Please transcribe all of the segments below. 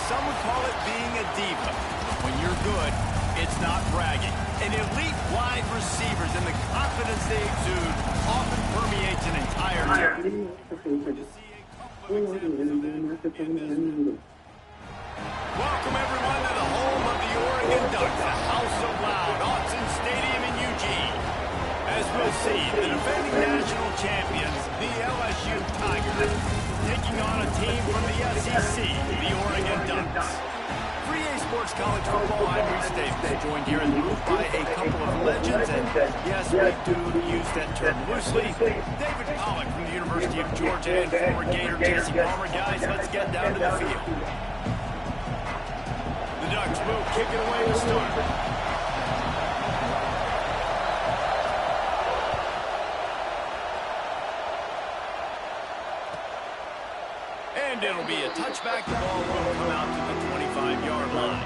some would call it being a diva. But when you're good, it's not bragging. And elite wide receivers and the confidence they exude often permeates an entire team. Welcome, everyone, to the home of the Oregon Ducks, the House of Loud, Autzen Stadium in Eugene. As we'll see, the defending national champions, the LSU Tigers, taking on a team from the SEC, the Oregon Ducks. 3A Sports College Football, I'm Reese Davis, joined here in the booth by a couple of legends, and yes, we do use that term loosely. David Pollack from the University of Georgia and former Gator Jesse Palmer. Guys, let's get down to the field. The Ducks will kick it away to start. And it'll be a touchback. The ball will come out to the 25-yard line.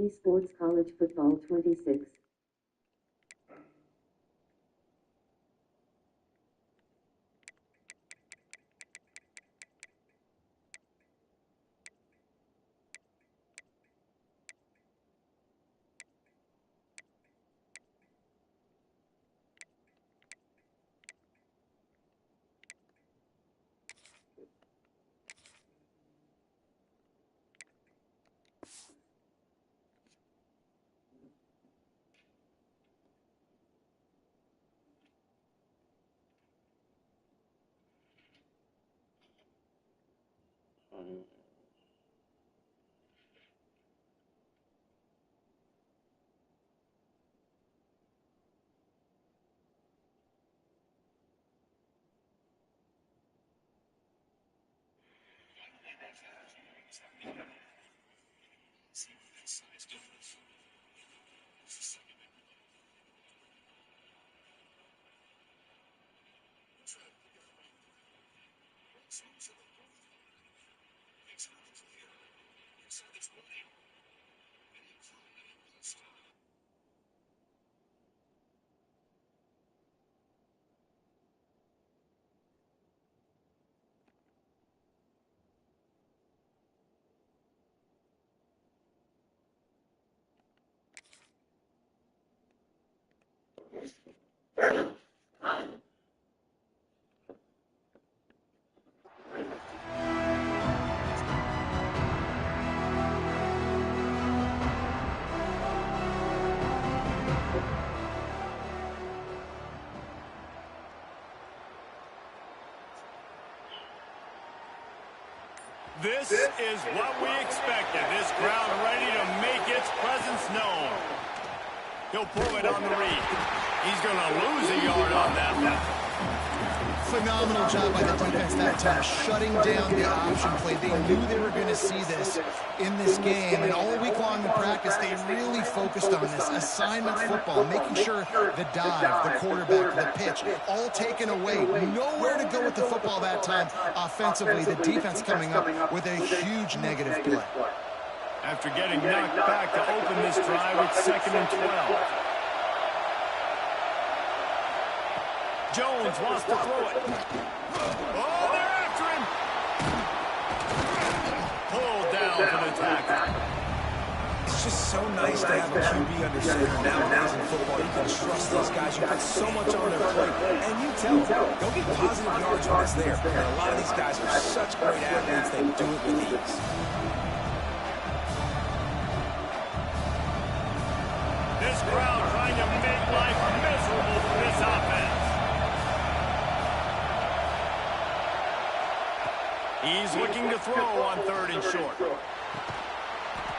Esports College Football 26. This is what we expected. This crowd ready to make its presence known. He'll pull it on the read. He's going to lose a yard on that one. Phenomenal job by the defense that time, shutting down the option play. They knew they were going to see this in this game, and all week long in practice, they really focused on this assignment football, making sure the dive, the quarterback, the pitch, all taken away. Nowhere to go with the football that time offensively. The defense coming up with a huge negative play. After getting knocked back to open this drive, it's 2nd and 12. Jones wants to throw it. Oh, they're after him. Pulled down for the tackle. It's just so nice to have a QB under center nowadays in football. You can trust these guys. You put so much on their plate. And you tell them, they'll get positive yards when it's there. And a lot of these guys are such great athletes, they do it with ease. This crowd trying to make life miserable for this offense. He's looking to throw on 3rd and short.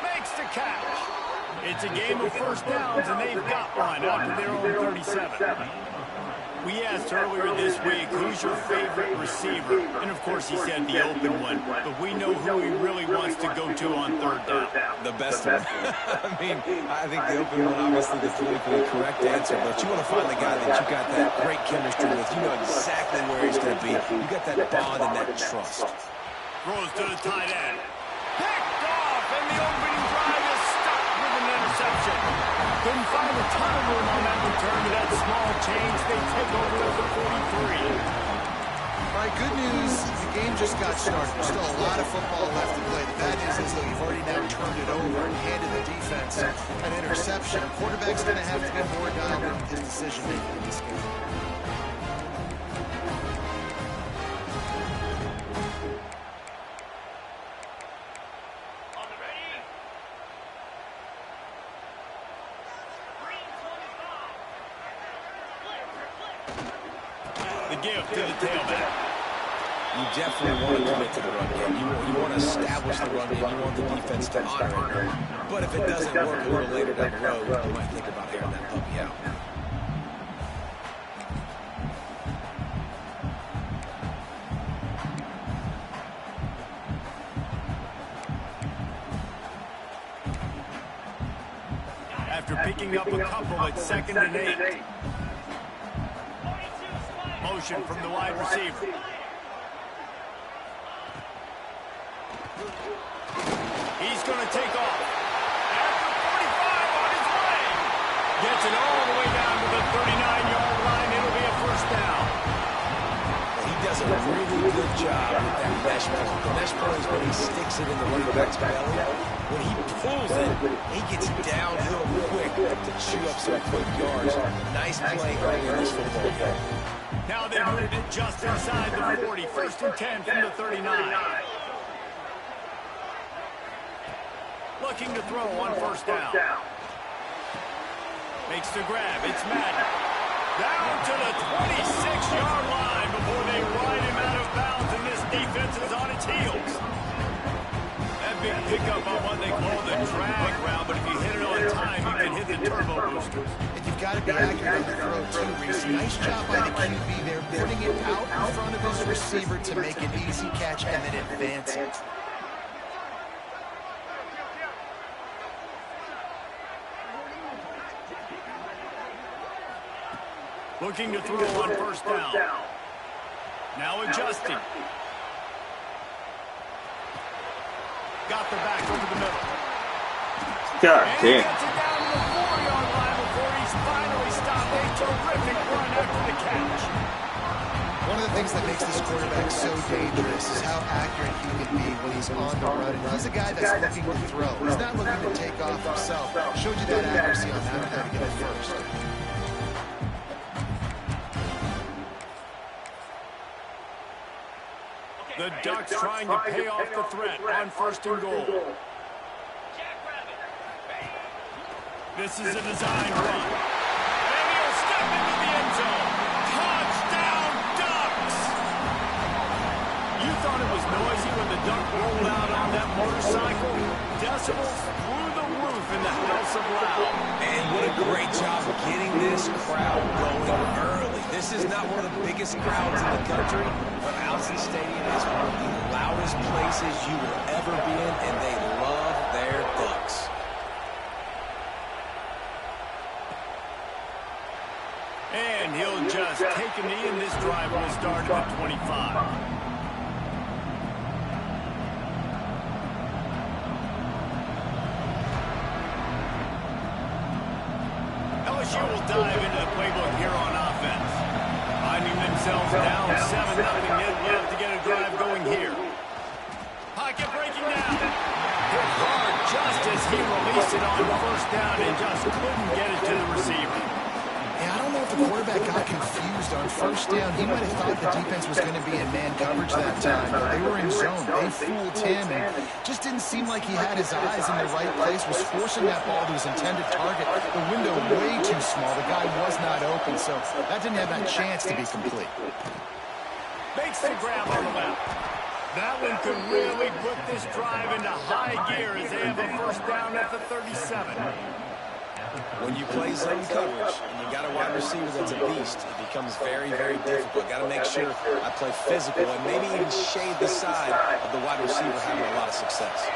Makes the catch. It's a game of first downs, and they've got one out to their own 37. We asked earlier this week, who's your favorite receiver? And, of course, he said the open one. But we know who he really wants to go to on 3rd down. The best one. I mean, I think the open one, obviously, the politically correct answer. But you want to find the guy that you got that great chemistry with. You know exactly where he's going to be. You got that bond and that trust. Throws to the tight end. Picked off, and the opening drive is stuck with an interception. Couldn't find a ton of room on that return to that small change. They take over at the 43. All right, good news. The game just got started. There's still a lot of football left to play. The bad news is, though, you've already now turned it over and handed the defense an interception. The quarterback's going to have to be more dialed in his decision-making in this game. Give to the tailback. You definitely want to commit to the run game. You want to establish the run game. You want the defense to honor it. But if it doesn't work a little later down the road, you might think about airing that puppy out. After picking up a couple, it's 2nd and 8. Motion from the wide receiver. He's going to take off. After 45 on his way. Gets it all the way down to the 39-yard line. It'll be a first down. He does a really good job with that mesh play. The mesh play is when he sticks it in the running back's belly. When he pulls it, he gets downhill quick to chew up some quick yards. Nice play early in this football game. Now they moved it just inside the 40. 1st and 10 from the 39. Looking to throw on 1st down. Makes the grab. It's Madden. Down to the 26-yard line before they ride him out of bounds, and this defense is on its heels. That big pickup on what they call the drag route, but if you hit it on time, you can hit the turbo boosters. And you've got to be accurate on the throw, too, Reese. Nice job by the QB there, putting it out in front of his receiver to make an easy catch and then advance it. Looking to throw on 1st down. Now adjusting. Got the back over the middle. God and damn. he gets it down to the 4-yard line before he's finally stopped. A terrific run after the catch. One of the things that makes this quarterback so dangerous is how accurate he can be when he's on the run. And he's a guy that's looking to throw. He's not looking to take off himself. Showed you that accuracy on that play to get it first. The Ducks trying to pay off the threat on 1st and goal. This is a design run. And he'll step into the end zone. Touchdown, Ducks! You thought it was noisy when the Duck rolled out on that motorcycle? Decibels through the roof in the House of Loud. And what a great job of getting this crowd going early. This is not one of the biggest crowds in the country, but Allison Stadium is one of the loudest places you will ever be in, and they love their Ducks. And he'll just take a knee, and this drive will start at the 25. dive into the playbook here on offense. Finding themselves down 7-0, they'd love to get a drive going here. Pocket breaking down. Hit hard just as he released it on first down and just couldn't get it to the receiver. Yeah, I don't know if the quarterback got confused on first down. He might have thought the defense was going to be in man coverage that time, but they were in zone. They fooled him and just didn't seem like he had his eyes in the right place, was forcing that ball to his intended target. The window way too small. The guy was not open, so that didn't have that chance to be complete. Makes the grab on the left. That one could really put this drive into high gear as they have a first down at the 37. When you play zone coverage and you got a wide receiver that's a beast, it becomes very, very difficult. Got to make sure I play physical and maybe even shade the side of the wide receiver having a lot of success.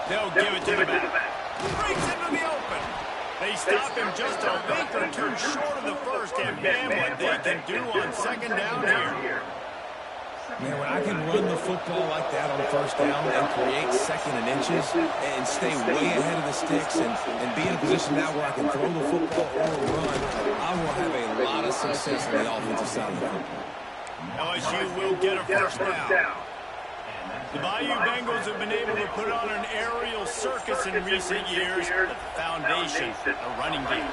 They'll give it to the back. Breaks into the open. They stop him just a link or two short of the first, and man, what they can do on second down here. Man, when I can run the football like that on first down and create second and inches and stay way ahead of the sticks and be in a position now where I can throw the football or run, I will have a lot of success on the offensive side of the football. LSU will get a first down. The Bayou Bengals have been able to put on an aerial circus in recent years, but the foundation, a running game.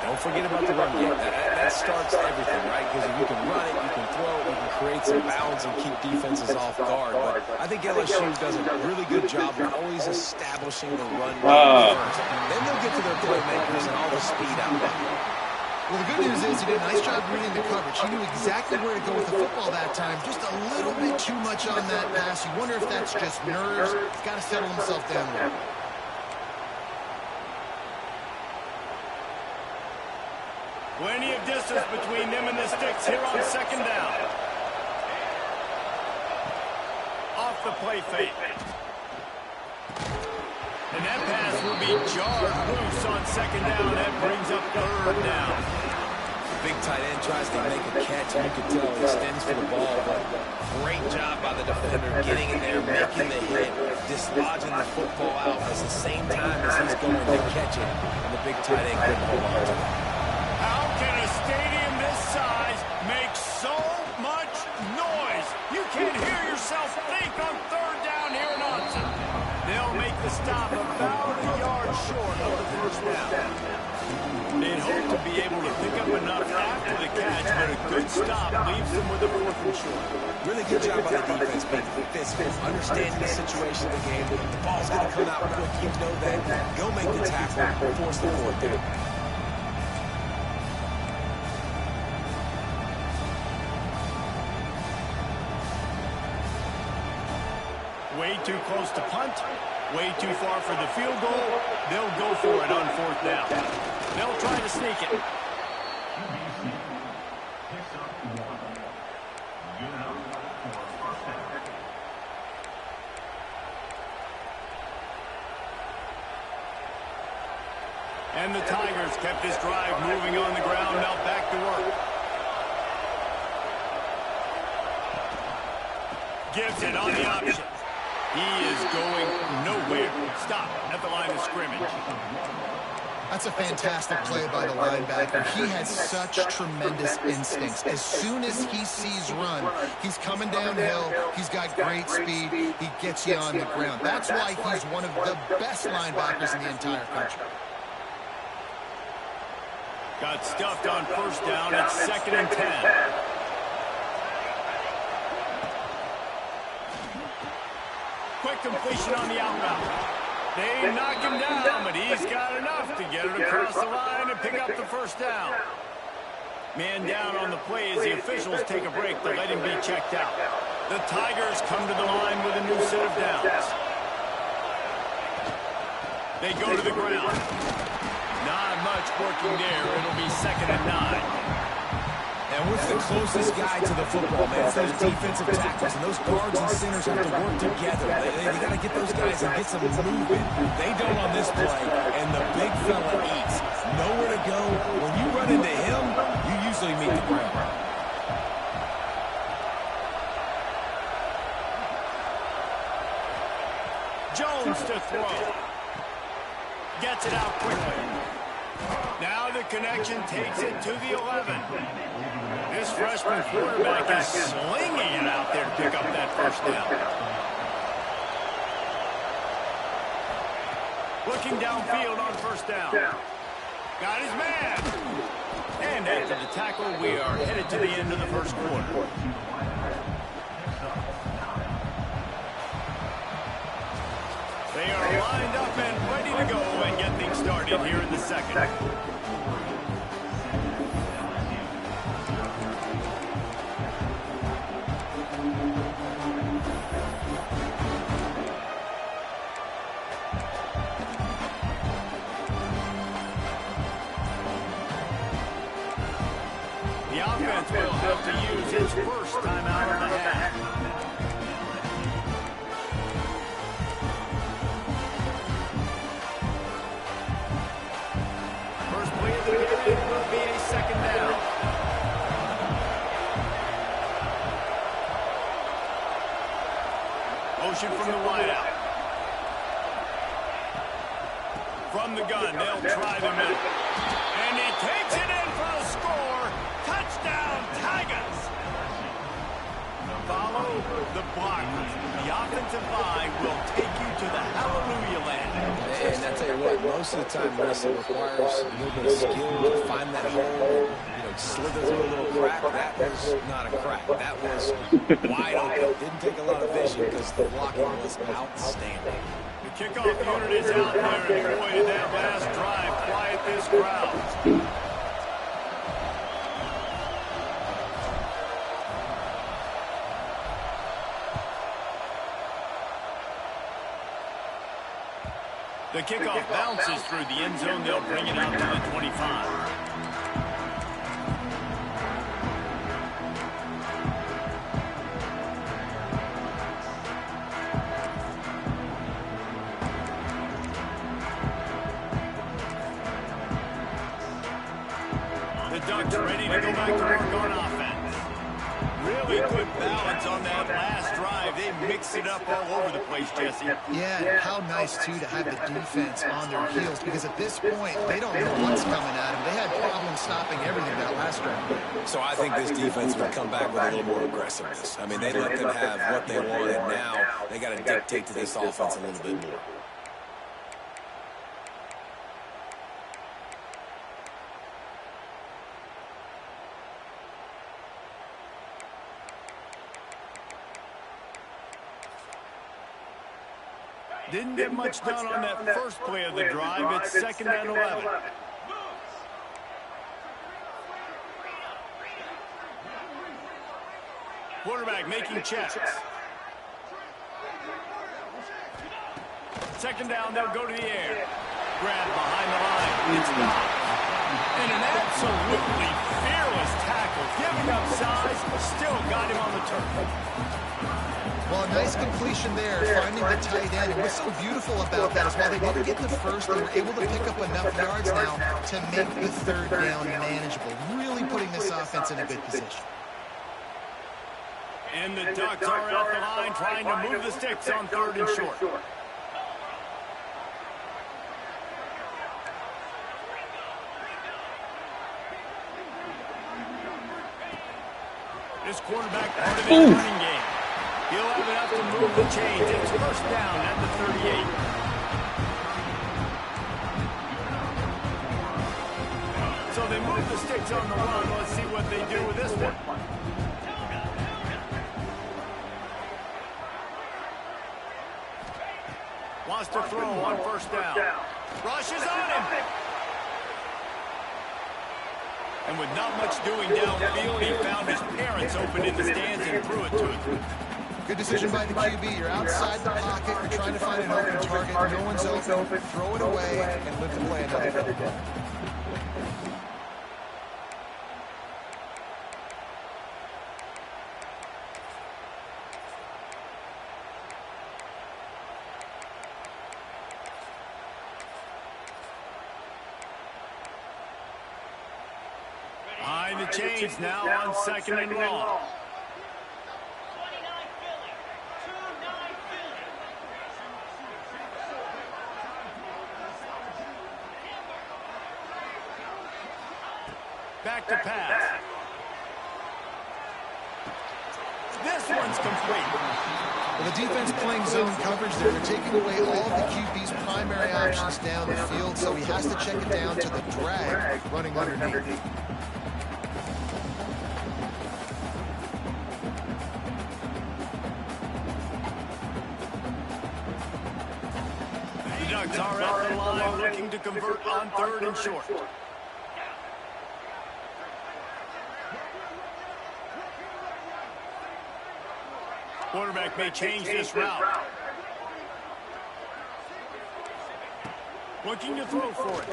Don't forget about the run game. That starts everything, right? Because if you can run it, you can throw it, you can create some bounds and keep defenses off guard. But I think LSU does a really good job of always establishing the run game first. Then they'll get to their playmakers and all the speed out there. Well, the good news is he did a nice job reading the coverage. He knew exactly where to go with the football that time. Just a little bit too much on that pass. You wonder if that's just nerves. He's got to settle himself down a little. Plenty of distance between them and the sticks here on second down. Off the play fake. And that pass will be jarred loose on second down. That brings up third down. Big tight end tries to make a catch, and you can tell he extends for the ball, but great job by the defender getting in there, making the hit, dislodging the football out at the same time as he's going to catch it, and the big tight end couldn't hold on to it. How can a stadium this size make so much noise? You can't hear yourself think on third down here in Austin. They'll make the stop about a yard short of the first down. They'd hope to be able to pick up enough after the catch, but a good stop leaves them with a fourth and short. Really good job by the defense, being physical, understanding the situation of the game. The ball's going to come out quick. You know that. Go make the tackle, force the fourth down. Way too close to punt, way too far for the field goal. They'll go for it on fourth down. They'll try to sneak it. And the Tigers kept this drive moving on the ground. Now back to work. Gibson on the option. He is going nowhere. Stop at the line of scrimmage. That's a fantastic play by the linebacker. He has such tremendous instincts. As soon as he sees run, he's coming downhill. He's got great speed. He gets you on the ground. That's why he's one of the best linebackers in the entire country. Got stuffed on first down. It's 2nd and 10. Quick completion on the out route. They knock him down, but he's got enough to get it across the line and pick up the first down. Man down on the play as the officials take a break to let him be checked out. The Tigers come to the line with a new set of downs. They go to the ground. Not much working there. It'll be 2nd and 9. And what's the closest guy to the football, man? It's those defensive tackles, and those guards and centers have to work together. They got to get those guys and get some movement. They don't on this play, and the big fella eats. Nowhere to go. When you run into him, you usually meet the ground. Jones to throw. gets it out quickly. Now the connection takes it to the 11. This freshman quarterback is slinging it out there to pick up that first down. Looking downfield on first down. Got his man. And after the tackle, we are headed to the end of the first quarter. They are lined up and ready to go and get things started here in the second. The offense will have to use its first timeout of the half. First play of the period will be a second down. Motion from the wideout. From the gun, they'll try the middle. And he takes it in for the score. Touchdown, Tigers! Follow the blockers. The offensive line will take you to the hallelujah land. And I tell you what, most of the time, Russell requires a little bit of skill to find that hole, slither through a little crack. That was not a crack. That was wide open. Didn't take a lot of vision because the blocking was outstanding. The kickoff unit is out there, and boy, did that last drive quiet this crowd. The kickoff bounces through the end zone. They'll bring it out to the 25. The Ducks ready to go back to work on offense. Really good balance on that last drive. They mix it up all over the place, Jesse. Yeah, and how nice, too, to have the defense on their heels, because at this point, they don't know what's coming at them. They had problems stopping everything that last drive. So I think this defense would come back with a little more aggressiveness. I mean, they let them have what they wanted. Now they got to dictate to this offense a little bit more. Didn't get much done on that first play of the drive. It's second and 11. Quarterback making checks. Second down, they'll go to the air. Grab behind the line. It's blocked. And an absolutely fearless tackle. Giving up size, still got him on the turf. Well, a nice completion there, finding the tight end. And what's so beautiful about that is while they didn't get the first, they were able to pick up enough yards now to make the third down manageable, really putting this offense in a good position. And the Ducks are at the line trying to move the sticks on third and short. This quarterback part of his running game. He'll have enough to move the chains. It's first down at the 38. So they move the sticks on the run. Let's see what they do with this one. Wants to throw on first down. Rushes on him. And with not much doing downfield, he found his parents open in the stands and threw it to him. Good decision by the QB. You're outside the pocket. You're trying to find an open target. No one's open. Throw it away and live to play another day. Behind the chains now on second and long. back to pass. This one's complete. Well, the defense playing zone coverage there. They're taking away all of the QB's primary options down the field, so he has to check it down to the drag running underneath. The Ducks are at the line looking to convert on 3rd and short. Quarterback may change this route. Looking to throw for it.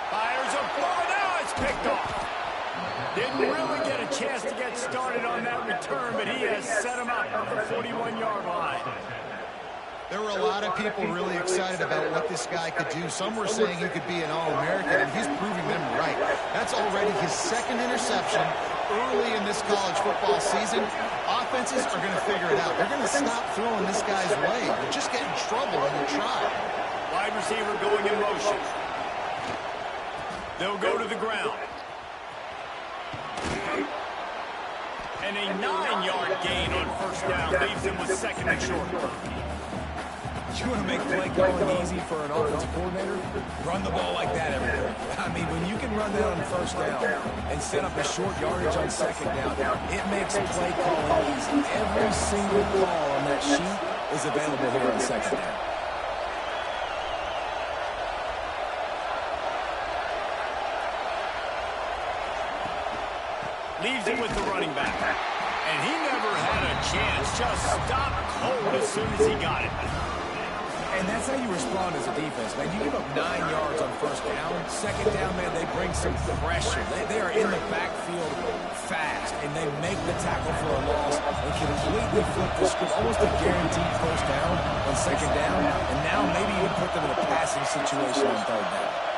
Fires a ball. Now it's picked off. Didn't really get a chance to get started on that return, but he has set him up at the 41-yard line. There were a lot of people really excited about what this guy could do. Some were saying he could be an All-American, and he's proving them right. That's already his 2nd interception early in this college football season. Offenses are going to figure it out. They're going to stop throwing this guy's way. They're just getting in trouble when you try. Wide receiver going in motion. They'll go to the ground. And a 9-yard gain on 1st down leaves him with 2nd and short. You want to make play calling easy for an offensive coordinator? Run the ball like that everywhere. I mean, when you can run that on 1st down and set up a short yardage on 2nd down, it makes play calling easy. Every single call on that sheet is available here on 2nd down. Leaves it with the running back. And he never had a chance. Just stopped cold as soon as he got it. And that's how you respond as a defense, man. You give up 9 yards on 1st down. 2nd down, man, they bring some pressure. They are in the backfield fast, and they make the tackle for a loss and completely flip the script. Almost a guaranteed 1st down on 2nd down. And now maybe you put them in a passing situation on 3rd down.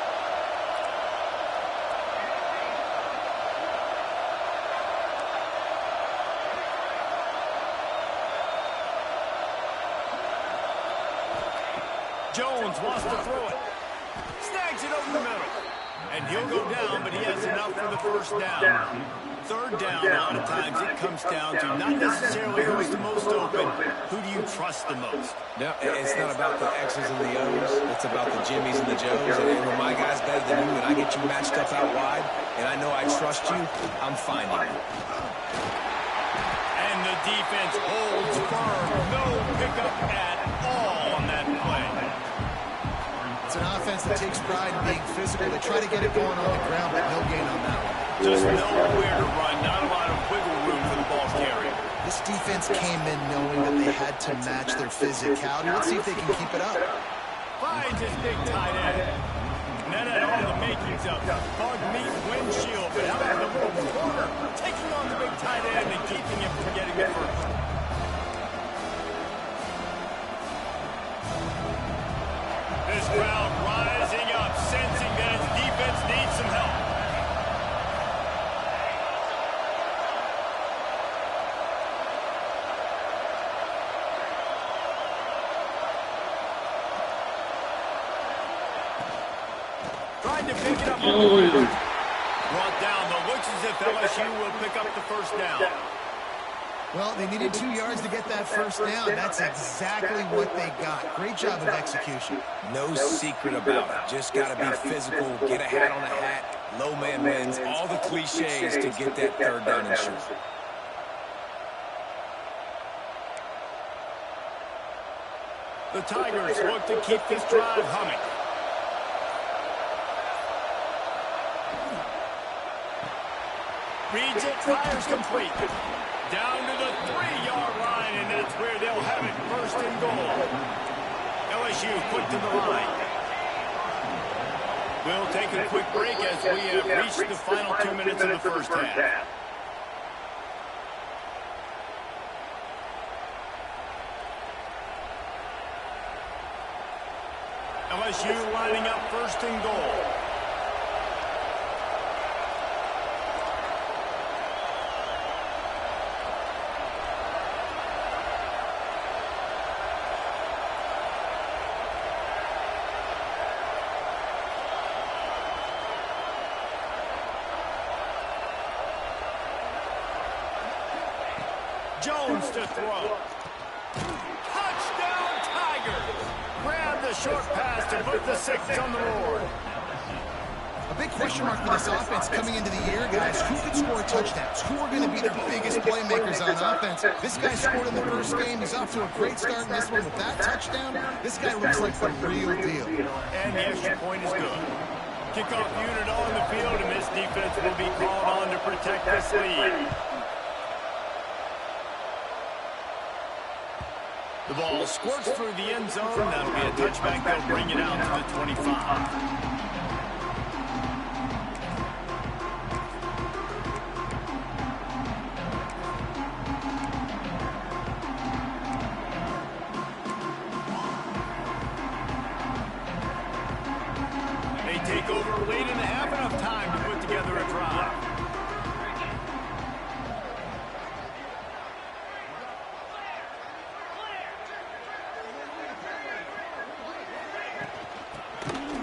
Jones wants to throw it. Snags it over the middle. And he'll go down, but he has enough for the 1st down. 3rd down, a lot of times it comes down to not necessarily who's the most open. Who do you trust the most? No, it's not about the X's and the O's. It's about the Jimmies and the Joes. And when my guy's better than you and I get you matched up out wide, and I know I trust you, I'm finding you. And the defense holds firm. No pickup at all on that play. It's an offense that takes pride in being physical. They try to get it going on the ground, but no gain on that one. Just nowhere to run. Not a lot of wiggle room for the ball carrier. This defense came in knowing that they had to match their physicality. Let's see if they can keep it up. Finds his big tight end. And that had all the makings of hard meat windshield. But how about the little corner taking on the big tight end and keeping him from getting it first? This crowd rising up, sensing that his defense needs some help. Trying to pick it up on the ground. Brought down, but looks as if LSU will pick up the 1st down. Well, they needed 2 yards to get that 1st down. That's exactly what they got. Great job of execution. No secret about it. Just got to be physical, get a hat on a hat, low man wins, all the cliches to get that 3rd down and short. The Tigers look to keep this drive humming. Reads it, fires complete. Down to the 3-yard line, and that's where they'll have it 1st and goal. LSU quick to the line. We'll take a quick break as we have reached the final 2 minutes of the 1st half. LSU lining up 1st and goal. Jones to throw. Touchdown, Tigers! Grab the short pass to put the 6 on the board. A big question mark for this offense coming into the year, guys. Who could score touchdowns? Who are going to be their biggest playmakers on offense? This guy scored in the first game. He's off to a great start in this one with that touchdown. This guy looks like the real deal. And the extra point is good. Kickoff unit on the field, and this defense will be called on to protect this lead. The ball squirts through the end zone. That'll be a touchback. They'll bring it out to the 25. Take over lead and have enough time to put together a drive.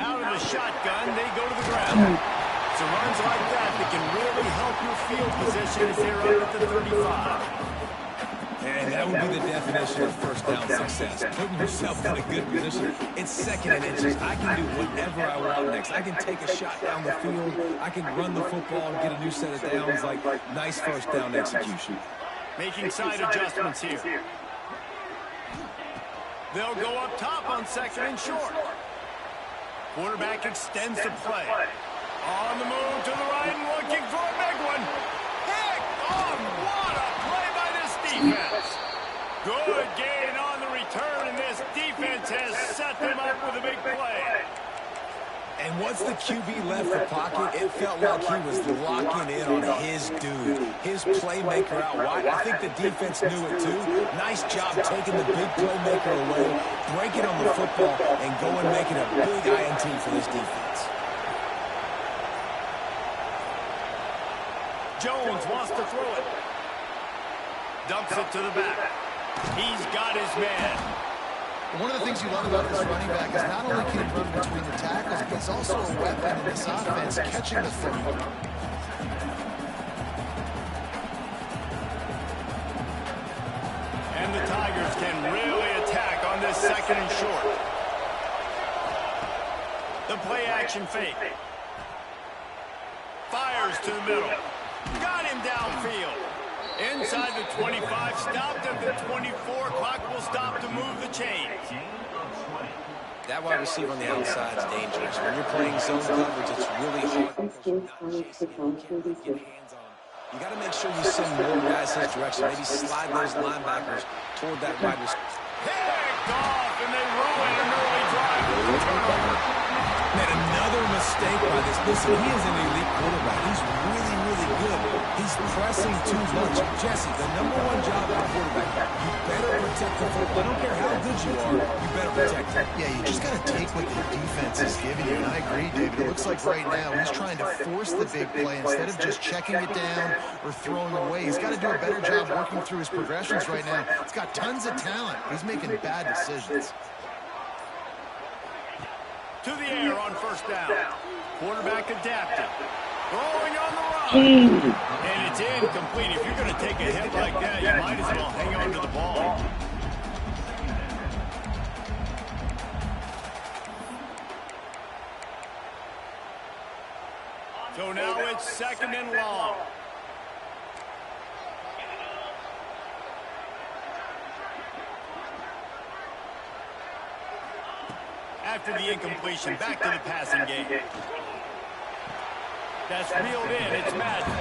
Out of the shotgun, they go to the ground. So runs like that can really help your field position as they're up at the 35. And that would be the definition of first down success. Putting yourself in a good position. It's 2nd and inches. I can do whatever I want next. I can take a shot down the field. I can run the football and get a new set of downs. Like, nice first down execution. Making side adjustments here. They'll go up top on 2nd and short. Quarterback extends the play. On the move to the right and looking for a big one. Picked off. What a play by this defense. Good gain on the return, and this defense has set them up with a big play. And once the QB left the pocket, it felt like he was locking in on his dude, his playmaker out wide. I think the defense knew it too. Nice job taking the big playmaker away, breaking on the football, and going making a big INT for this defense. Jones wants to throw it. Dumps it to the back. He's got his man. One of the things you love about this running back is not only can he run between the tackles, but he's also a weapon in this offense, catching the football. And the Tigers can really attack on this 2nd and short. The play action fake. Fires to the middle. Got him downfield. Inside the 25, stopped at the 24. Clock will stop to move the chains. That wide receiver on the outside is dangerous. When you're playing zone coverage, it's really hard. Esports College Football 26. You got to make sure you send more guys his direction. Maybe slide those linebackers toward that wide receiver. Picked off, and they ruin an early drive with a turnover. Man, another mistake by this. Listen, he is an elite quarterback. He's really, really good. He's pressing too much. Jesse, the #1 job of a quarterback, you better protect the football. I don't care how good you are, you better protect it. Yeah, you just got to take what the defense is giving you. And I agree, David. It looks like right now he's trying to force the big play instead of just checking it down or throwing away. He's got to do a better job working through his progressions right now. He's got tons of talent. He's making bad decisions. To the air on first down. Quarterback adapted. Throwing on the run. And it's incomplete. If you're going to take a hit like that, you might as well hang on to the ball. So now it's 2nd and long. After the incompletion, back to the passing game. That's reeled in. It's Madden.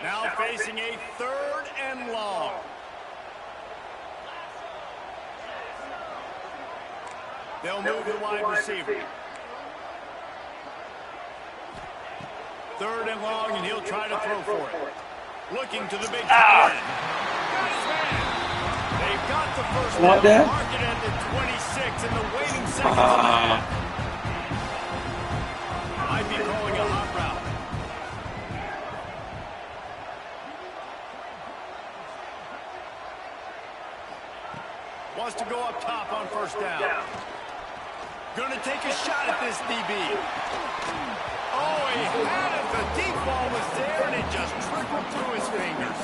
Now facing a 3rd and long. They'll move the wide receiver. 3rd and long, and he'll try to throw for it. Looking to the big tight end. Got his man. They've got the first down. Mark it at the 26 in the waiting seconds. Might be calling a hot route. to go up top on first down. Gonna take a shot at this DB. Oh, he had it. The deep ball was there, and it just trickled through his fingers.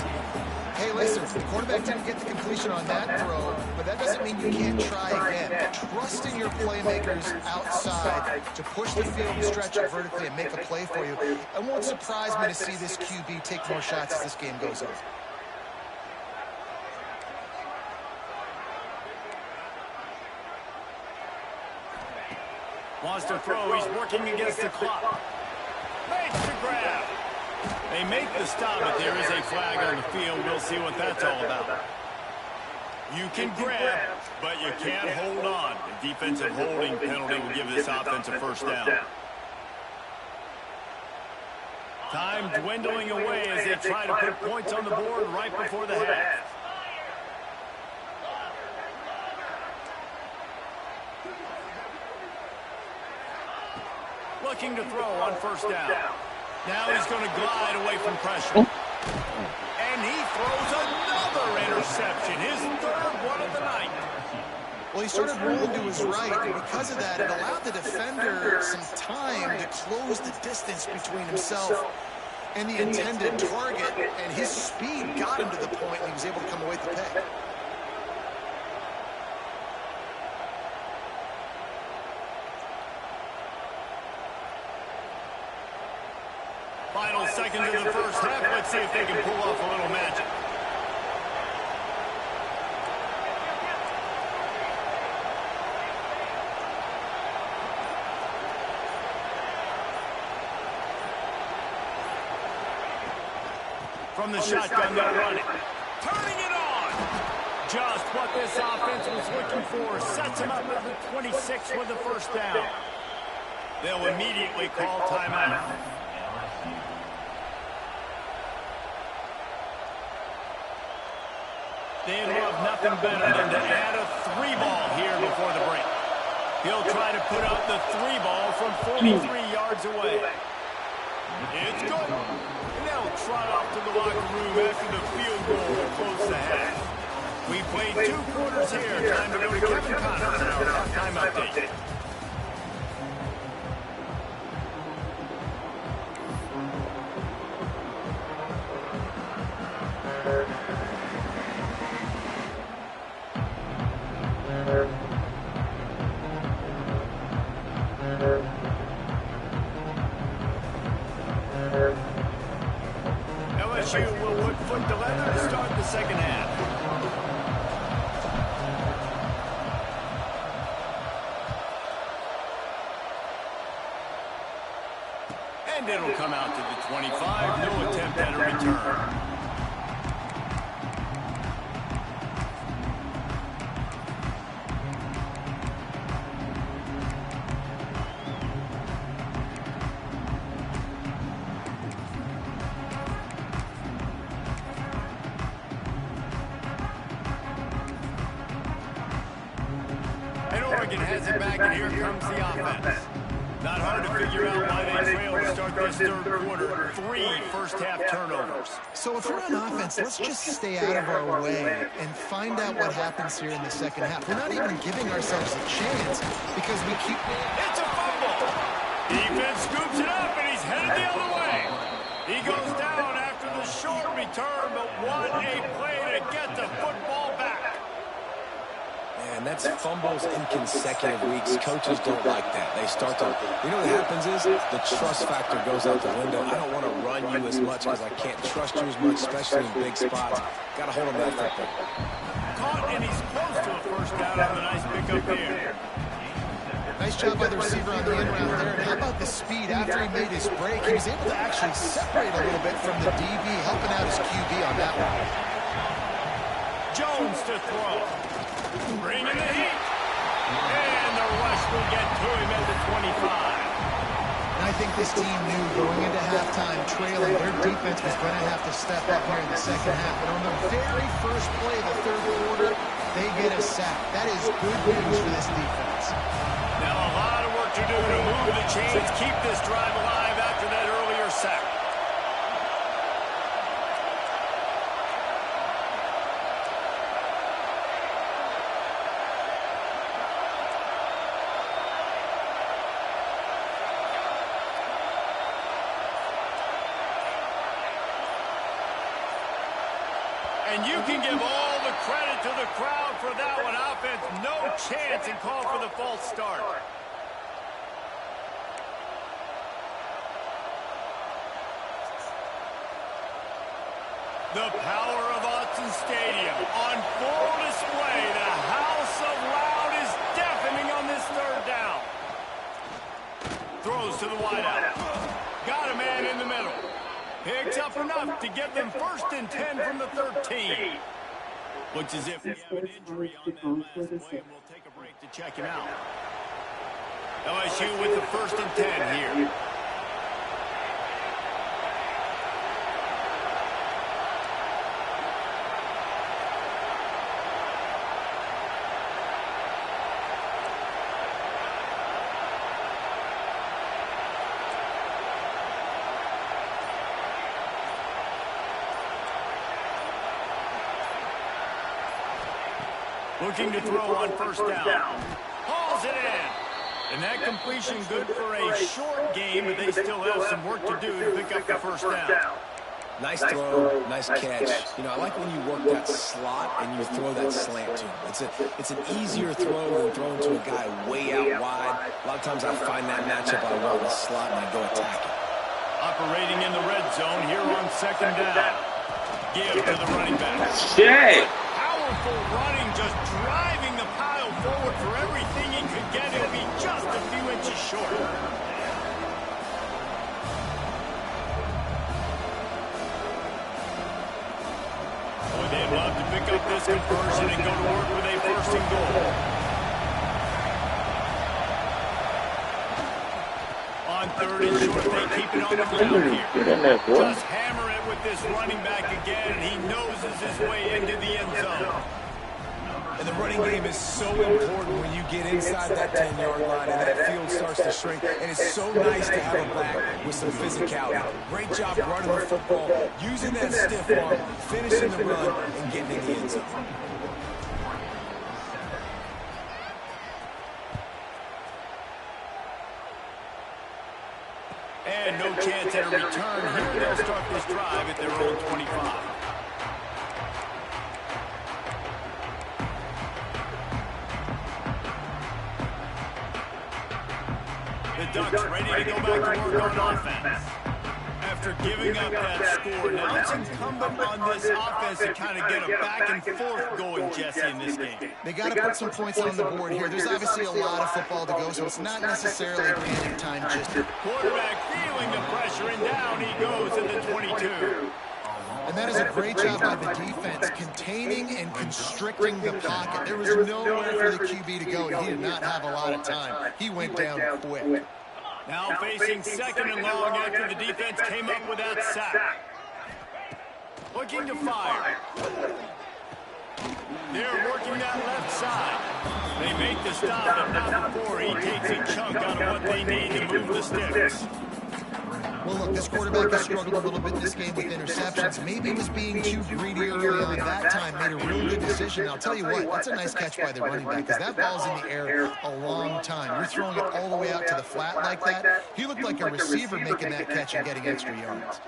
Hey, listen, the quarterback didn't get the completion on that throw, but that doesn't mean you can't try again. Trust in your playmakers outside to push the field and stretch it vertically and make a play for you. It won't surprise me to see this QB take more shots as this game goes on. Wants to throw. He's working against the clock. Makes the grab. They make the stop, but there is a flag on the field. We'll see what that's all about. You can grab, but you can't hold on. The defensive holding penalty will give this offense a first down. Time dwindling away as they try to put points on the board right before the half. Looking to throw on first down. Now he's going to glide away from pressure. And he throws another interception, his third one of the night. Well, he started rolling to his right, and because of that, it allowed the defender some time to close the distance between himself and the intended target, and his speed got him to the point and he was able to come away with the pick. Final seconds of the first half. Let's see if they can pull off a little magic. From the shotgun, they'll run it. Turning it on. Just what this offense was looking for. Sets him up at the 26 with the first down. They'll immediately call timeout. They'd love nothing better than to add a 3-ball here before the break. He'll try to put out the 3-ball from 43 yards away. It's good. And they'll trot off to the locker room after the field goal to close the half. We played 2 quarters here. Time to go to Kevin Connors in our halftime update. LSU will put foot to leather to start the second half. And it'll come out to the 25. No attempt at a return. Oregon has it back, and here comes the offense. Not hard to figure out why they trail to start this third quarter. 3 first-half turnovers. So if we're on offense, let's just stay out of our way and find out what happens here in the second half. We're not even giving ourselves a chance because we keep... It's a fumble. Defense scoops it up, and he's headed the other way. He goes down after the short return, but what a play to get the football back. And that's fumbles in consecutive weeks. Coaches don't like that. They start to, you know what happens is the trust factor goes out the window. I don't want to run you as much because I can't trust you as much, especially in big spots. Got to hold him that football. Caught, and he's close to a first down on the nice pickup there. Nice job by the receiver on the in route there. And how about the speed after he made his break? He was able to actually separate a little bit from the DB, helping out his QB on that one. Jones to throw. Bringing the heat. And the rush will get to him at the 25. And I think this team knew going into halftime trailing, their defense was going to have to step up here in the second half. But on the very first play of the third quarter, they get a sack. That is good news for this defense. Now a lot of work to do to move the chains, keep this drive alive after that earlier sack. And you can give all the credit to the crowd for that one. Offense, no chance, and call for the false start. The power of Autzen Stadium on full display. The House of Loud is deafening on this third down. Throws to the wideout. Got a man in the middle. Picks up enough to get them 1st and 10 from the 13. Looks as if we have an injury on that last play, and we'll take a break to check him out. LSU with the 1st and 10 here. Looking to throw on 1st down. Hauls it in. And that completion good for a short game, but they still have some work to do to pick up the 1st down. Nice throw, nice catch. You know, I like when you work that slot and you throw that slant to him. It's an easier throw than throwing to a guy way out wide. A lot of times I find that matchup, I roll the slot and I go attack it. Operating in the red zone here on 2nd down. Give to the running back. Shit! Powerful running, just driving the pile forward for everything he could get. It'll be just a few inches short. Boy, they'd love to pick up this conversion and go to work with a 1st and goal. On 3rd and short, they keep it on the ground here. Just hammer it with this running back again, and he noses his way into the end zone. And the running game is so important when you get inside that 10-yard line and that field starts to shrink. And it's so nice to have a back with some physicality. Great job running the football, using that stiff arm, finishing the run, and getting in the end zone. And no chance at a return here. They'll start this drive at their own 25. The Ducks ready to go back to work on offense. After giving up that score, now it's incumbent on this offense to kind of get a back and forth going, Jesse, in this game. They got to put some points on the board here. There's obviously a lot of football to go, so it's not necessarily panic time just yet. Quarterback feeling the pressure, and down he goes at the 22. And that is a great job by the defense, containing and constricting the pocket. There was nowhere for the QB to go, and he did not have a lot of time. He went down quick. Now facing 2nd and long after the defense came up with that sack. Looking to fire. They're working that left side. They make the stop, but not before he takes a chunk out of what they need to move the sticks. Well, look, this quarterback has struggled a little bit this game with interceptions. Maybe he was being too greedy early on that time, made a real good decision. I'll tell you what, that's a nice catch by the running back, because that ball's in the air a long time. You're throwing it all the way out to the flat like that. He looked like a receiver making that catch and getting extra yards.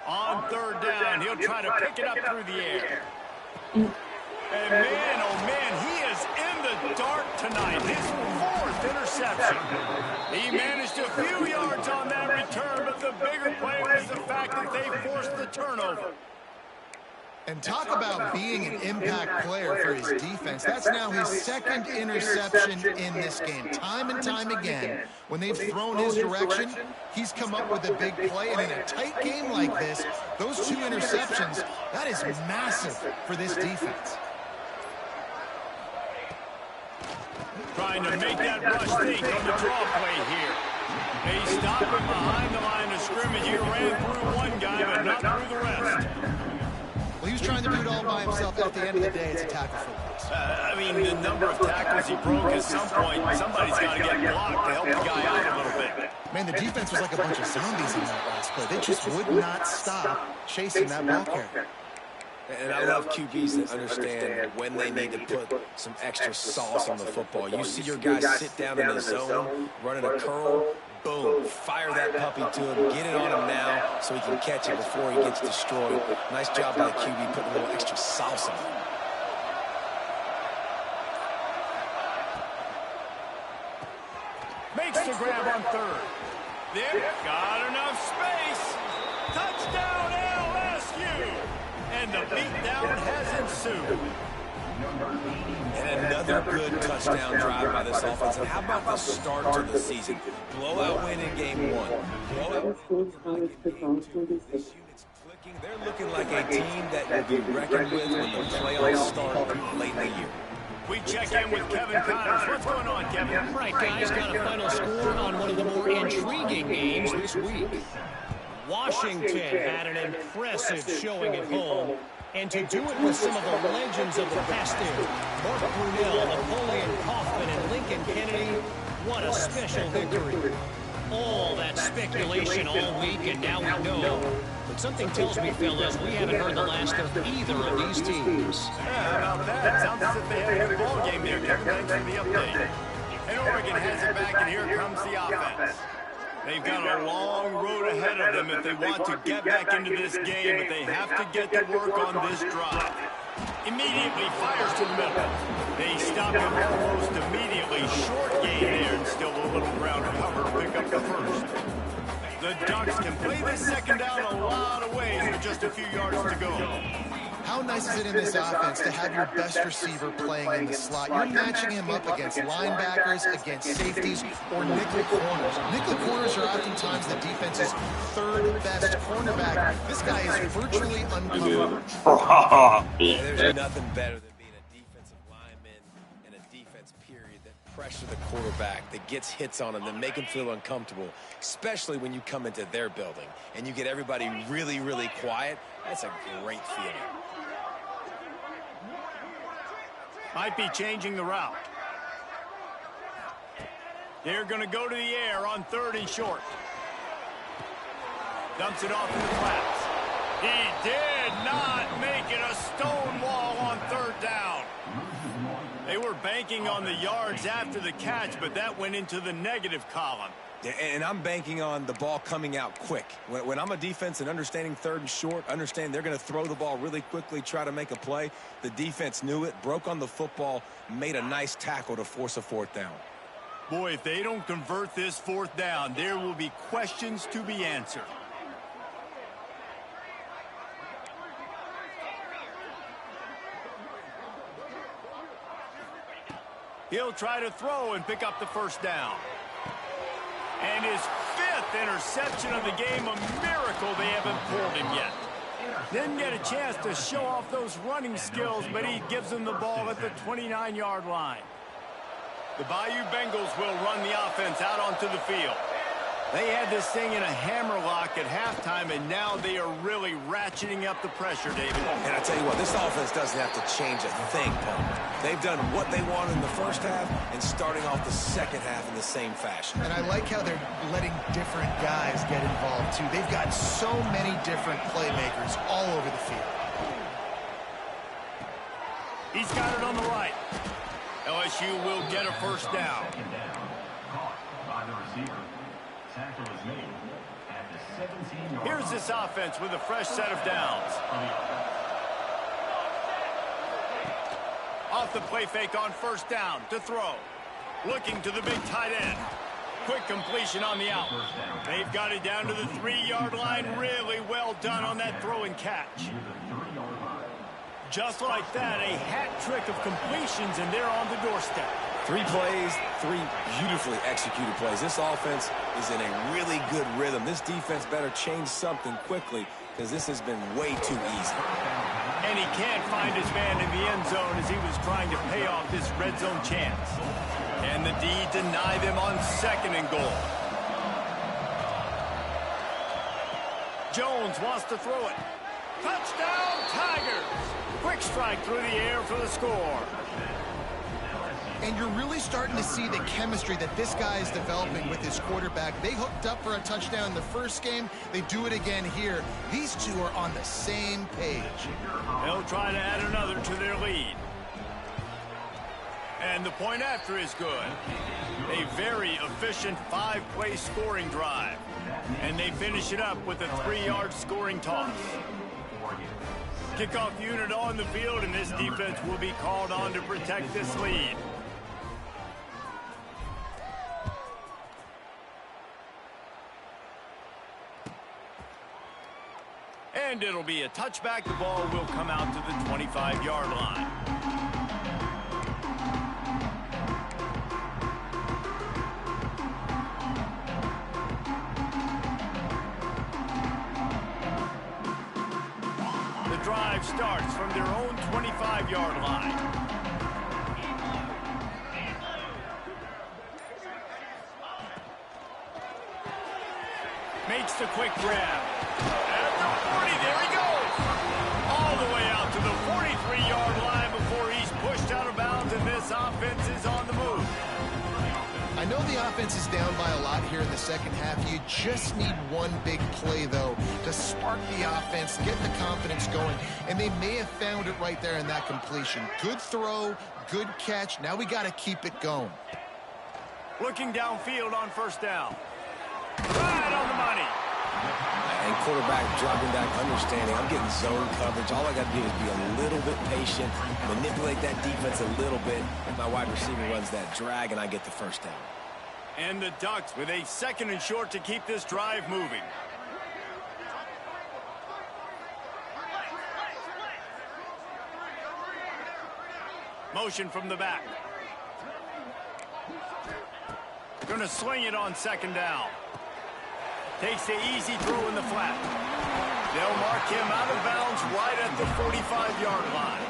On 3rd down, he'll try to pick it up through the air. And man, oh man, he is in the dark tonight. His 4th interception. He managed a few yards on that return, but the bigger play was the fact that they forced the turnover. And talk about being an impact player for his defense. That's now his 2nd interception in this game. Time and time again, when they've thrown his direction, he's come up with a big play. And in a tight game like this, those 2 interceptions, that is massive for this defense. Trying to make that rush think on the draw play here. They stop him behind the line of scrimmage. He ran through one guy, but not through the rest. Well, he was trying to do it all by himself. At the end of the day, it's a tackle for loss. I mean, the number of tackles he broke at some point, somebody's got to get blocked to help the guy out a little bit. Man, the defense was like a bunch of zombies in that last play. They just would not stop chasing that ball carrier. And I love QBs that understand when they need to put some extra sauce on the football. You see your guys sit down in the zone, running a curl, boom, fire that puppy to him, get it on him now so he can catch it before he gets destroyed. Nice job by the QB putting a little extra sauce on it. Makes the grab on third. There, got enough space. Touchdown LSU. And the beatdown has ensued. And another good touchdown drive by this offense. And how about the start to the season? Blowout win in game one. Blowout win in game two. This unit's clicking. They're looking like a team that will be reckoned with when the playoffs start late in the year. We check in with Kevin Connors. What's going on, Kevin? Right, guys, got a final score on one of the more intriguing games this week. Washington had an impressive showing at home, and to do it with some of the legends of the past era, Mark Brunell, Napoleon Kaufman, and Lincoln Kennedy, what a special victory. All that speculation all week, and now we know. But something tells me, fellas, we haven't heard the last of either of these teams. Yeah, how about that? Sounds as if they had a good ball game there, Kevin. Thanks for the update. And Oregon has it back, and here comes the offense. They've got a long road ahead of them if they want to get back into this game, but they have to get to work on this drive. Immediately fires to the middle. They stop him almost immediately. Short gain there, and still a little ground cover to pick up the first. The Ducks can play this second down a lot of ways with just a few yards to go. How nice is it in this offense to have your best receiver playing in the slot? You're matching him up against linebackers, against safeties, or nickel corners. Nickel corners are oftentimes the defense's third best cornerback. This guy is virtually uncovered. There's nothing better than being a defensive lineman and a defense period that pressure the quarterback, that gets hits on him, that make him feel uncomfortable, especially when you come into their building and you get everybody really, really quiet. That's a great feeling. Might be changing the route. They're going to go to the air on third and short. Dumps it off in the flats. He did not make it a stone wall on third down. They were banking on the yards after the catch, but that went into the negative column. And I'm banking on the ball coming out quick. When I'm a defense and understanding third and short, understand they're going to throw the ball really quickly, try to make a play. The defense knew it, broke on the football, made a nice tackle to force a fourth down. Boy, if they don't convert this fourth down, there will be questions to be answered. He'll try to throw and pick up the first down. And his fifth interception of the game, a miracle they haven't pulled him yet. Didn't get a chance to show off those running skills, but he gives them the ball at the 29-yard line. The Bayou Bengals will run the offense out onto the field. They had this thing in a hammerlock at halftime, and now they are really ratcheting up the pressure, David. And I tell you what, this offense doesn't have to change a thing, Pump. They've done what they wanted in the first half and starting off the second half in the same fashion. And I like how they're letting different guys get involved, too. They've got so many different playmakers all over the field. He's got it on the right. LSU will get a first down. Here's this offense with a fresh set of downs. Off the play fake on first down to throw. Looking to the big tight end. Quick completion on the out. They've got it down to the 3-yard line. Really well done on that throw and catch. Just like that, a hat trick of completions, and they're on the doorstep. 3 plays, 3 beautifully executed plays. This offense is in a really good rhythm. This defense better change something quickly because this has been way too easy. And he can't find his man in the end zone as he was trying to pay off this red zone chance. And the D deny them on second and goal. Jones wants to throw it. Touchdown, Tigers! Quick strike through the air for the score. And you're really starting to see the chemistry that this guy is developing with his quarterback. They hooked up for a touchdown in the first game. They do it again here. These two are on the same page. They'll try to add another to their lead. And the point after is good. A very efficient 5-play scoring drive. And they finish it up with a 3-yard scoring toss. Kickoff unit on the field, and this defense will be called on to protect this lead. And it'll be a touchback. The ball will come out to the 25-yard line. The drive starts from their own 25-yard line. Makes the quick grab. At the 40, there he goes. All the way out to the 43-yard line before he's pushed out of bounds, and this offense is on the move. I know the offense is down by a lot here in the second half. You just need one big play, though, to spark the offense, get the confidence going, and they may have found it right there in that completion. Good throw, good catch. Now we got to keep it going. Looking downfield on first down. Right on the money. And quarterback dropping back, understanding I'm getting zone coverage. All I got to do is be a little bit patient, manipulate that defense a little bit, and my wide receiver runs that drag, and I get the first down. And the Ducks with a 2nd and short to keep this drive moving. Motion from the back. Gonna sling it on 2nd down. Takes the easy throw in the flat. They'll mark him out of bounds right at the 45-yard line.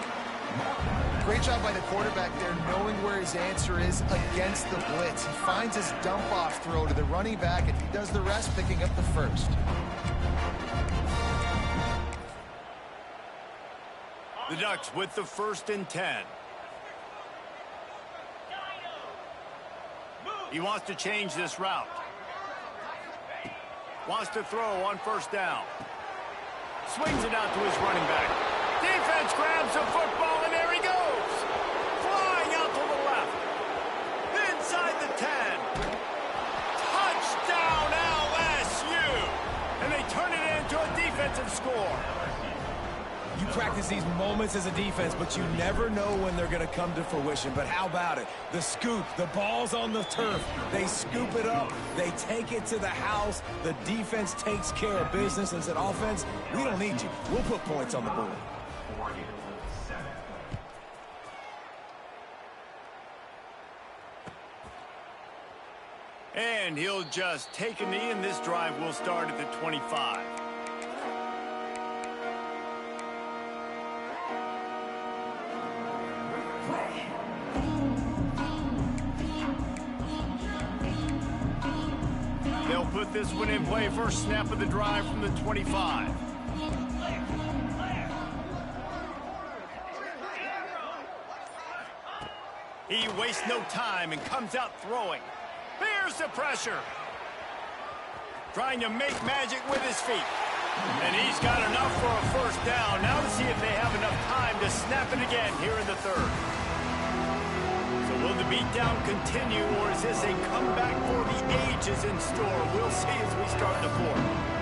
Great job by the quarterback there, knowing where his answer is against the blitz. He finds his dump-off throw to the running back, and he does the rest, picking up the first. The Ducks with the 1st and 10. He wants to change this route. Wants to throw on first down. Swings it out to his running back. Defense grabs the football, and there he goes. Flying out to the left. Inside the 10. Touchdown, LSU. And they turn it into a defensive score. You practice these moments as a defense, but you never know when they're going to come to fruition. But how about it? The scoop, the ball's on the turf. They scoop it up. They take it to the house. The defense takes care of business and said, offense, we don't need you. We'll put points on the board. And he'll just take a knee, and this drive will start at the 25. They'll put this one in play. First snap of the drive from the 25. He wastes no time and comes out throwing. Here's the pressure. Trying to make magic with his feet. And he's got enough for a first down. Now to see if they have enough time to snap it again here in the 3rd. So will the beatdown continue, or is this a comeback for the ages in store? We'll see as we start the 4th.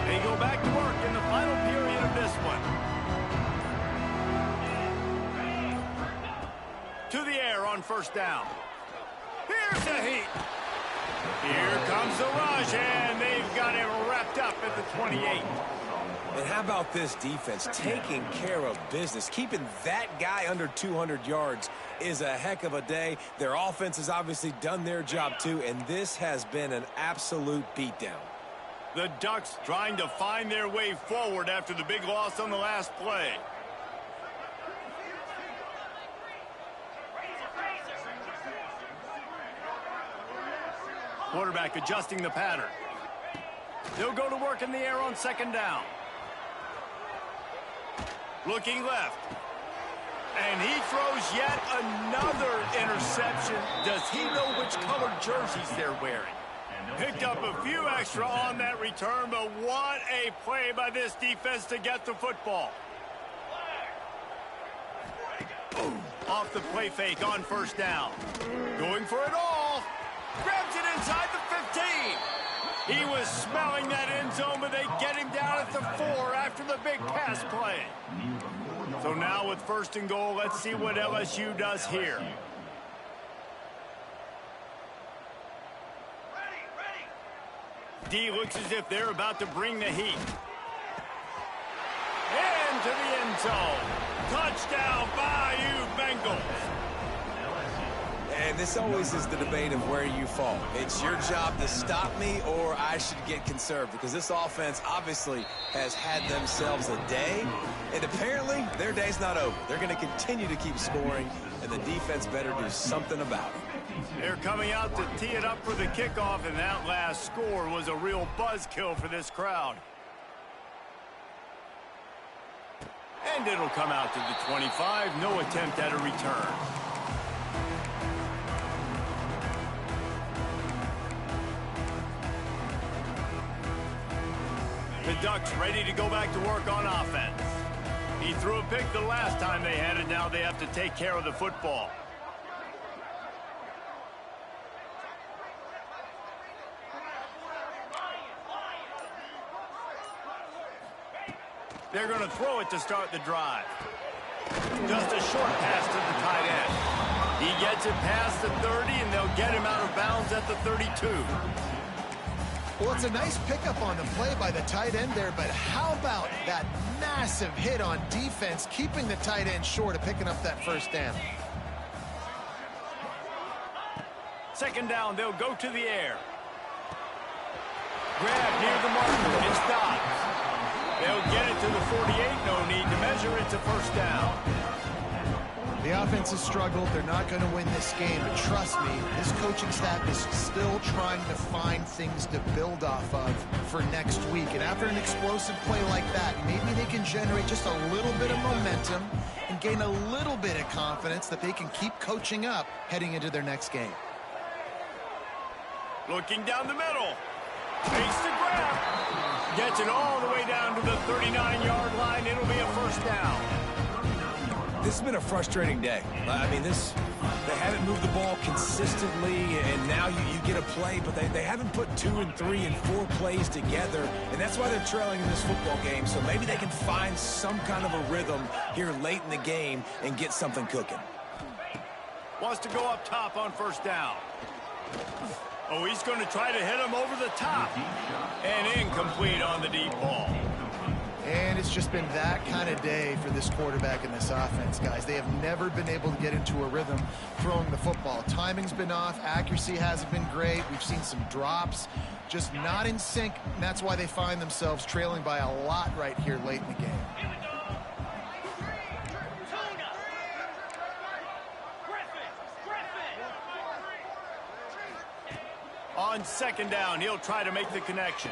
They go back to work in the final period of this one. To the air on first down. Here's the heat. Here comes the rush, and they've got him wrapped up at the 28. And how about this defense taking care of business? Keeping that guy under 200 yards is a heck of a day. Their offense has obviously done their job too, and this has been an absolute beatdown. The Ducks trying to find their way forward after the big loss on the last play. Quarterback adjusting the pattern. They'll go to work in the air on second down. Looking left. And he throws yet another interception. Does he know which colored jerseys they're wearing? Picked up a few extra on that return, but what a play by this defense to get the football. Off the play fake on first down. Going for it all. Grabs it inside the 15. He was smelling that end zone, but they get him down at the 4 after the big pass play. So now with first and goal, let's see what LSU does here. D looks as if they're about to bring the heat. Into the end zone. Touchdown, Bayou Bengals. And this always is the debate of where you fall. It's your job to stop me, or I should get conserved, because this offense obviously has had themselves a day, and apparently their day's not over. They're going to continue to keep scoring, and the defense better do something about it. They're coming out to tee it up for the kickoff, and that last score was a real buzzkill for this crowd. And it'll come out to the 25. No attempt at a return. The Ducks ready to go back to work on offense. He threw a pick the last time they had it. Now they have to take care of the football. They're going to throw it to start the drive. Just a short pass to the tight end. He gets it past the 30, and they'll get him out of bounds at the 32. Well, it's a nice pickup on the play by the tight end there, but how about that massive hit on defense, keeping the tight end short of picking up that first down? Second down, they'll go to the air. Grab near the marker. It's Dobbs. They'll get it to the 48. No need to measure. It's a first down. The offense has struggled. They're not going to win this game, but trust me, this coaching staff is still trying to find things to build off of for next week. And after an explosive play like that, maybe they can generate just a little bit of momentum and gain a little bit of confidence that they can keep coaching up heading into their next game. Looking down the middle. Fakes the grab. Gets it all the way down to the 39-yard line. It'll be a first down. This has been a frustrating day. I mean, they haven't moved the ball consistently, and now you get a play, but they haven't put 2 and 3 and 4 plays together, and that's why they're trailing in this football game. So maybe they can find some kind of a rhythm here late in the game and get something cooking. Wants to go up top on first down. Oh, he's going to try to hit him over the top. And incomplete on the deep ball. And it's just been that kind of day for this quarterback and this offense, guys. They have never been able to get into a rhythm throwing the football. Timing's been off. Accuracy hasn't been great. We've seen some drops. Just not in sync, and that's why they find themselves trailing by a lot right here late in the game. On second down, he'll try to make the connection.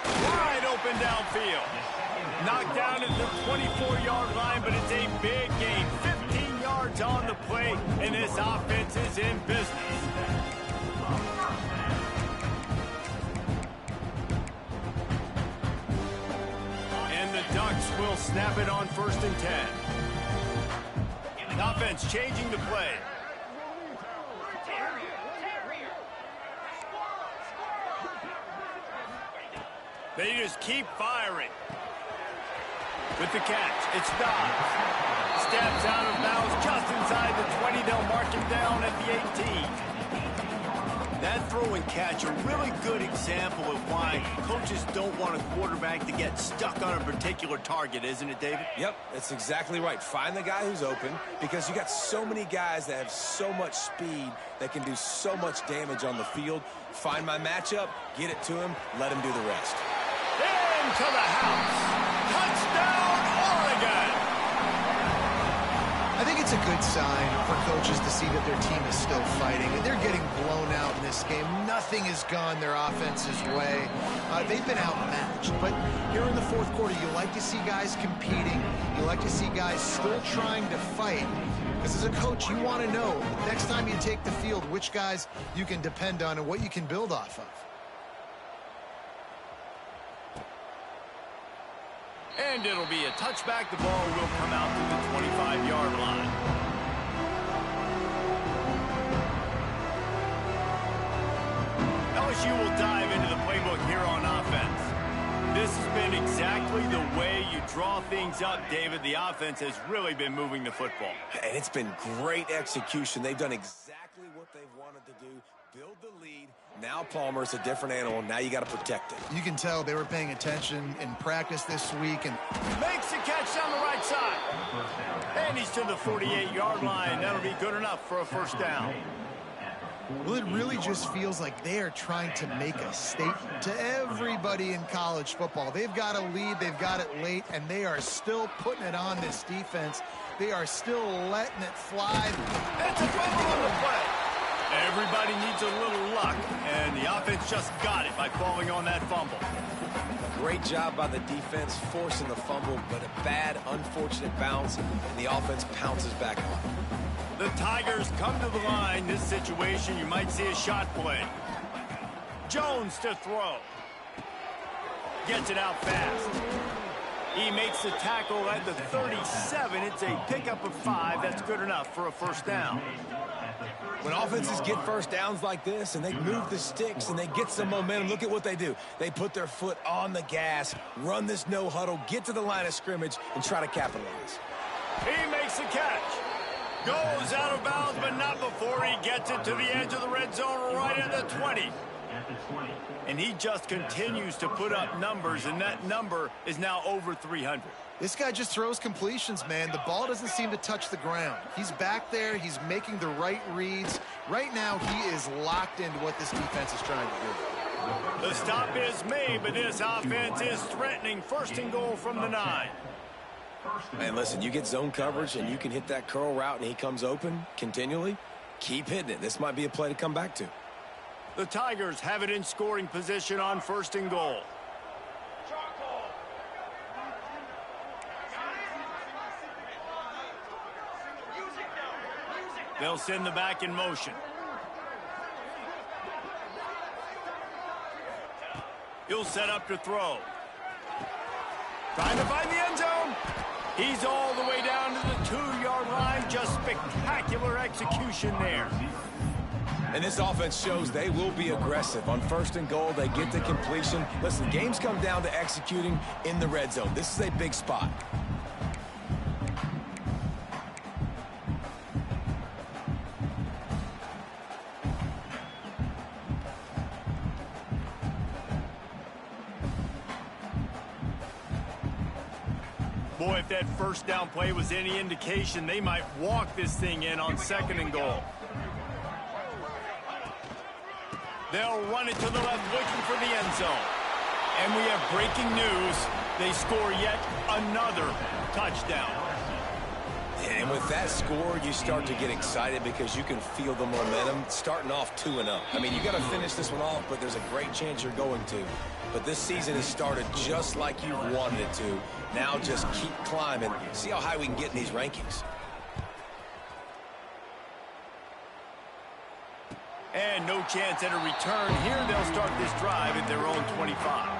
Wide open downfield. Knocked down at the 24-yard line, but it's a big gain. 15 yards on the play, and this offense is in business. And the Ducks will snap it on first and 10. The offense changing the play. They just keep firing. With the catch, it's Dobbs. Steps out of bounds just inside the 20. They'll mark him down at the 18. That throw and catch, a really good example of why coaches don't want a quarterback to get stuck on a particular target, isn't it, David? Yep, that's exactly right. Find the guy who's open, because you got so many guys that have so much speed that can do so much damage on the field. Find my matchup, get it to him, let him do the rest. Into the house. Touchdown, Oregon. I think it's a good sign for coaches to see that their team is still fighting. They're getting blown out in this game. Nothing has gone their offense's way. They've been outmatched. But here in the fourth quarter, you like to see guys competing. You like to see guys still trying to fight. Because as a coach, you want to know next time you take the field which guys you can depend on and what you can build off of. And it'll be a touchback. The ball will come out to the 25-yard line. LSU will dive into the playbook here on offense. This has been exactly the way you draw things up, David. The offense has really been moving the football. And it's been great execution. They've done exactly what they've wanted to do. Build the lead. Now Palmer's a different animal. Now you got to protect it. You can tell they were paying attention in practice this week. And makes the catch down the right side. And he's to the 48-yard line. That'll be good enough for a first down. Well, it really just feels like they are trying to make a statement to everybody in college football. They've got a lead, they've got it late, and they are still putting it on this defense. They are still letting it fly. That's a fumble on the play. Everybody needs a little luck, and the offense just got it by falling on that fumble. Great job by the defense forcing the fumble, but a bad, unfortunate bounce, and the offense pounces back on it. The Tigers come to the line. This situation, you might see a shot play. Jones to throw. Gets it out fast. He makes the tackle at the 37. It's a pickup of 5. That's good enough for a first down. When offenses get first downs like this and they move the sticks and they get some momentum, look at what they do. They put their foot on the gas, run this no huddle, get to the line of scrimmage, and try to capitalize. He makes the catch. Goes out of bounds, but not before he gets it to the edge of the red zone right at the 20. And he just continues to put up numbers, and that number is now over 300. This guy just throws completions, man. The ball doesn't seem to touch the ground. He's back there. He's making the right reads. Right now, he is locked into what this defense is trying to do. The stop is made, but this offense is threatening. First and goal from the 9. Man, listen, you get zone coverage and you can hit that curl route and he comes open continually. Keep hitting it. This might be a play to come back to. The Tigers have it in scoring position on first and goal. They'll send the back in motion. He'll set up to throw. Trying to find the end zone. He's all the way down to the 2-yard line. Just spectacular execution there. And this offense shows they will be aggressive. On first and goal, they get the completion. Listen, games come down to executing in the red zone. This is a big spot. Boy, if that first down play was any indication, they might walk this thing in on second and goal. They'll run it to the left, looking for the end zone. And we have breaking news. They score yet another touchdown. And with that score, you start to get excited because you can feel the momentum starting off 2-0. I mean, you got to finish this one off, but there's a great chance you're going to. But this season has started just like you wanted it to. Now just keep climbing. See how high we can get in these rankings. And no chance at a return here. They'll start this drive at their own 25.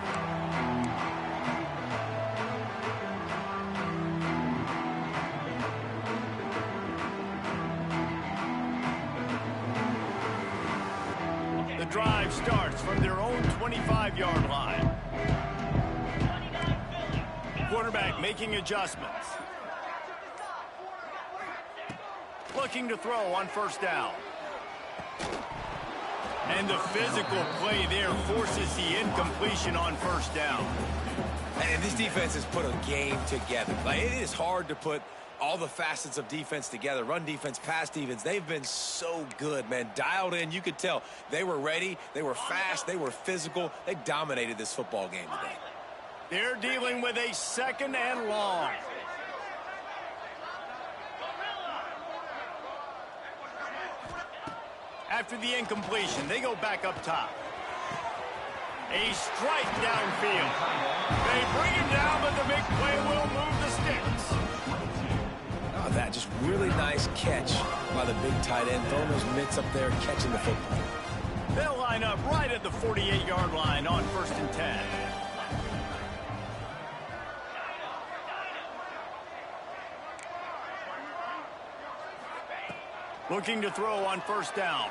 The drive starts from their own 25-yard line. Quarterback making adjustments. Looking to throw on first down. And the physical play there forces the incompletion on first down. And this defense has put a game together. Like, it is hard to put all the facets of defense together. Run defense, pass defense. They've been so good, man. Dialed in. You could tell they were ready. They were fast. They were physical. They dominated this football game today. They're dealing with a second and long. After the incompletion, they go back up top. A strike downfield. They bring him down, but the big play will move the sticks. Oh, that just really nice catch by the big tight end. Throwing those mitts up there, catching the football. They'll line up right at the 48-yard line on 1st and 10. Looking to throw on 1st down.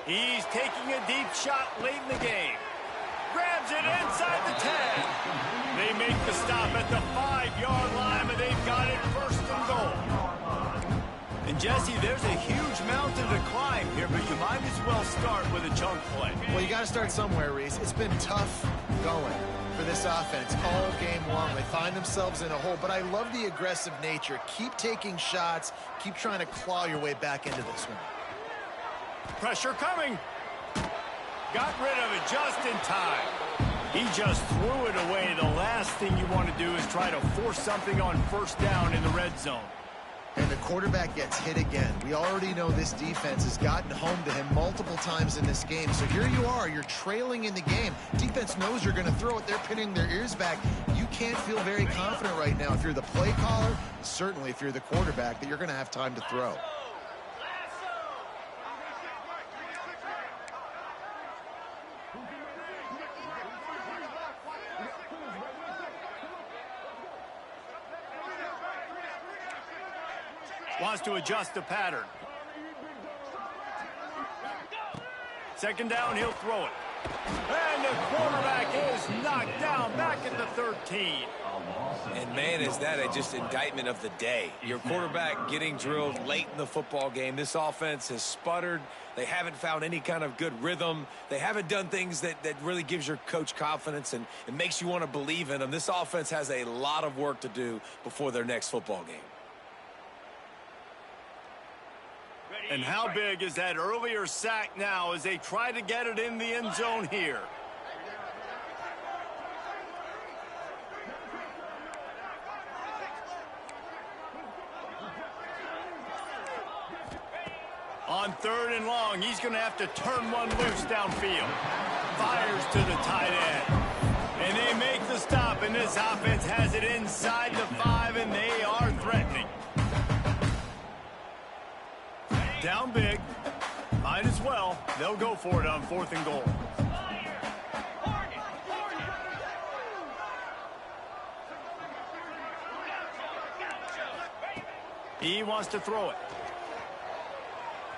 He's taking a deep shot late in the game. Grabs it inside the 10. They make the stop at the 5-yard line, but they've got it 1st and goal. And Jesse, there's a huge mountain to climb here, but you might as well start with a chunk play. Well, you got to start somewhere, Reese. It's been tough going for this offense all game long. They find themselves in a hole, but I love the aggressive nature. Keep taking shots. Keep trying to claw your way back into this one. Pressure coming. Got rid of it just in time. He just threw it away. The last thing you want to do is try to force something on 1st down in the red zone. And the quarterback gets hit again. We already know this defense has gotten home to him multiple times in this game. So here you are, you're trailing in the game. Defense knows you're going to throw it. They're pinning their ears back. You can't feel very confident right now if you're the play caller, certainly if you're the quarterback, that you're going to have time to throw. Wants to adjust the pattern. 2nd down, he'll throw it. And the quarterback is knocked down back at the 13. And, man, is that just indictment of the day. Your quarterback getting drilled late in the football game. This offense has sputtered. They haven't found any kind of good rhythm. They haven't done things that really gives your coach confidence and it makes you want to believe in them. This offense has a lot of work to do before their next football game. And how big is that earlier sack now as they try to get it in the end zone here? On 3rd and long, he's going to have to turn one loose downfield. Fires to the tight end. And they make the stop, and this offense has it inside the 5, and they are threatening. Down big. Might as well. They'll go for it on 4th and goal. He wants to throw it.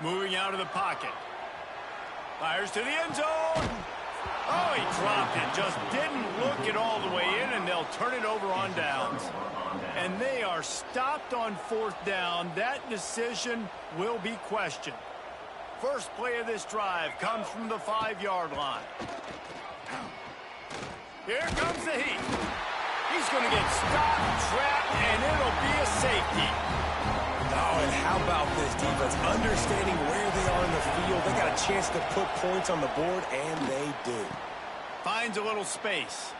Moving out of the pocket. Fires to the end zone. Oh, he dropped it. Just didn't look it all the way in, and they'll turn it over on downs. And they are stopped on 4th down. That decision will be questioned. First play of this drive comes from the 5-yard line. Here comes the heat. He's going to get stopped, trapped, and it'll be a safety. Oh, and how about this defense? Understanding where they are in the field. They got a chance to put points on the board, and they do. Finds a little space.